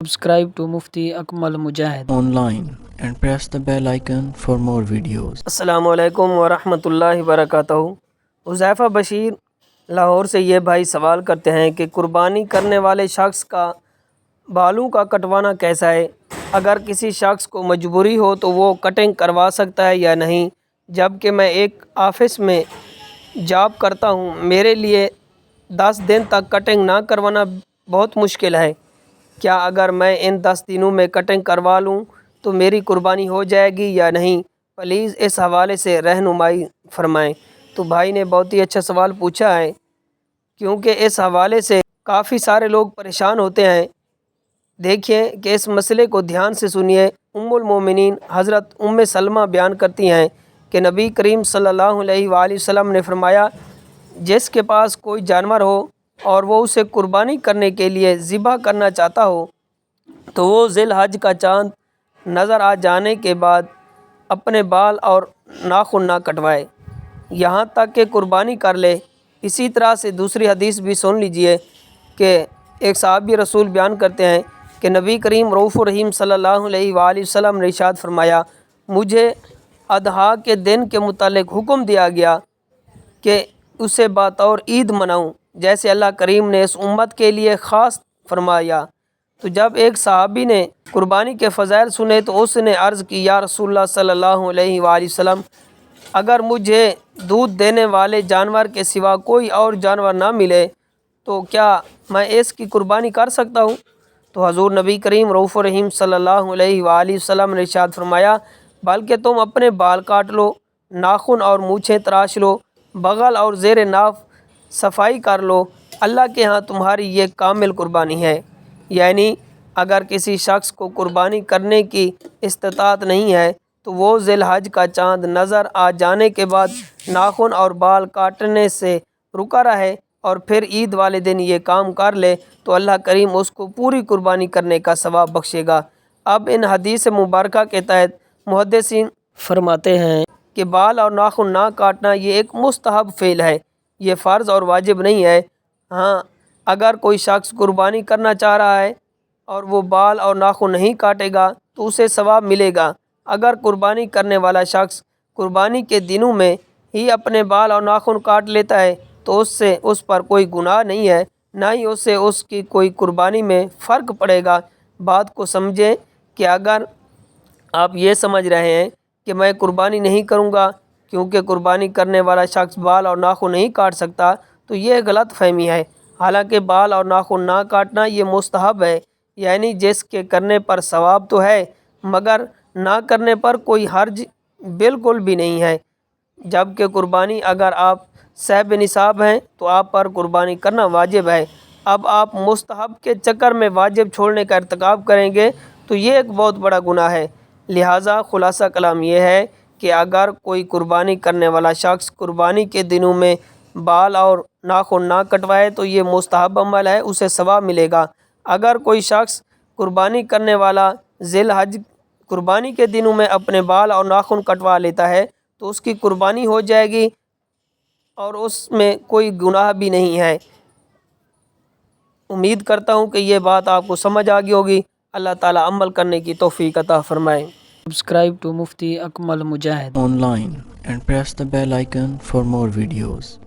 Subscribe to Mufti Akmal Mujahid online and press the bell icon for more videos. السلام علیکم ورحمۃ اللہ وبرکاتہ۔ حذیفہ بشیر لاہور سے یہ بھائی سوال کرتے ہیں کہ قربانی کرنے والے شخص کا بالوں کا کٹوانا کیسا ہے؟ اگر کسی شخص کو مجبوری ہو تو وہ کٹنگ کروا سکتا ہے یا نہیں؟ جبکہ میں ایک آفس میں جاب کرتا ہوں، میرے لیے 10 دن تک کٹنگ نہ کروانا بہت مشکل ہے۔ کیا اگر میں ان 10 دنوں میں کٹنگ کروا لوں تو میری قربانی ہو جائے گی یا نہیں؟ پلیز اس حوالے سے رہنمائی فرمائیں۔ تو بھائی نے بہت ہی اچھا سوال پوچھا ہے، کیونکہ اس حوالے سے کافی سارے لوگ پریشان ہوتے ہیں۔ دیکھیے کہ اس مسئلے کو دھیان سے سنیے۔ ام المومنین حضرت ام سلمہ بیان کرتی ہیں کہ نبی کریم صلی اللہ علیہ وآلہ وسلم نے فرمایا، جس کے پاس کوئی جانور ہو اور وہ اسے قربانی کرنے کے لیے ذبح کرنا چاہتا ہو تو وہ ذی الحج کا چاند نظر آ جانے کے بعد اپنے بال اور ناخن نہ کٹوائے، یہاں تک کہ قربانی کر لے۔ اسی طرح سے دوسری حدیث بھی سن لیجئے کہ ایک صحابی رسول بیان کرتے ہیں کہ نبی کریم رؤوف الرحیم صلی اللہ علیہ وآلہ وسلم نے ارشاد فرمایا، مجھے اضحیٰ کے دن کے متعلق حکم دیا گیا کہ اسے بطور عید مناؤں، جیسے اللہ کریم نے اس امت کے لیے خاص فرمایا۔ تو جب ایک صحابی نے قربانی کے فضائل سنے تو اس نے عرض کی، یا رسول اللہ صلی اللہ علیہ وآلہ وسلم، اگر مجھے دودھ دینے والے جانور کے سوا کوئی اور جانور نہ ملے تو کیا میں اس کی قربانی کر سکتا ہوں؟ تو حضور نبی کریم رؤوف الرحیم صلی اللہ علیہ وآلہ وسلم نے ارشاد فرمایا، بلکہ تم اپنے بال کاٹ لو، ناخن اور مونچھیں تراش لو، بغل اور زیر ناف صفائی کر لو، اللہ کے ہاں تمہاری یہ کامل قربانی ہے۔ یعنی اگر کسی شخص کو قربانی کرنے کی استطاعت نہیں ہے تو وہ ذی الحج کا چاند نظر آ جانے کے بعد ناخن اور بال کاٹنے سے رکا رہے اور پھر عید والے دن یہ کام کر لے تو اللہ کریم اس کو پوری قربانی کرنے کا ثواب بخشے گا۔ اب ان حدیث مبارکہ کے تحت محدثین فرماتے ہیں کہ بال اور ناخن نہ کاٹنا یہ ایک مستحب فعل ہے، یہ فرض اور واجب نہیں ہے۔ ہاں، اگر کوئی شخص قربانی کرنا چاہ رہا ہے اور وہ بال اور ناخن نہیں کاٹے گا تو اسے ثواب ملے گا۔ اگر قربانی کرنے والا شخص قربانی کے دنوں میں ہی اپنے بال اور ناخن کاٹ لیتا ہے تو اس پر کوئی گناہ نہیں ہے، نہ ہی اس کی کوئی قربانی میں فرق پڑے گا۔ بات کو سمجھیں کہ اگر آپ یہ سمجھ رہے ہیں کہ میں قربانی نہیں کروں گا کیونکہ قربانی کرنے والا شخص بال اور ناخن نہیں کاٹ سکتا، تو یہ غلط فہمی ہے۔ حالانکہ بال اور ناخن نہ کاٹنا یہ مستحب ہے، یعنی جس کے کرنے پر ثواب تو ہے مگر نہ کرنے پر کوئی حرج بالکل بھی نہیں ہے۔ جبکہ قربانی اگر آپ صاحب نصاب ہیں تو آپ پر قربانی کرنا واجب ہے۔ اب آپ مستحب کے چکر میں واجب چھوڑنے کا ارتکاب کریں گے تو یہ ایک بہت بڑا گناہ ہے۔ لہٰذا خلاصہ کلام یہ ہے کہ اگر کوئی قربانی کرنے والا شخص قربانی کے دنوں میں بال اور ناخن نہ کٹوائے تو یہ مستحب عمل ہے، اسے ثواب ملے گا۔ اگر کوئی شخص قربانی کرنے والا ذی الحج قربانی کے دنوں میں اپنے بال اور ناخن کٹوا لیتا ہے تو اس کی قربانی ہو جائے گی اور اس میں کوئی گناہ بھی نہیں ہے۔ امید کرتا ہوں کہ یہ بات آپ کو سمجھ آ گئی ہوگی۔ اللہ تعالیٰ عمل کرنے کی توفیق عطا فرمائے۔ Subscribe to Mufti Akmal Mujahid Online and press the bell icon for more videos.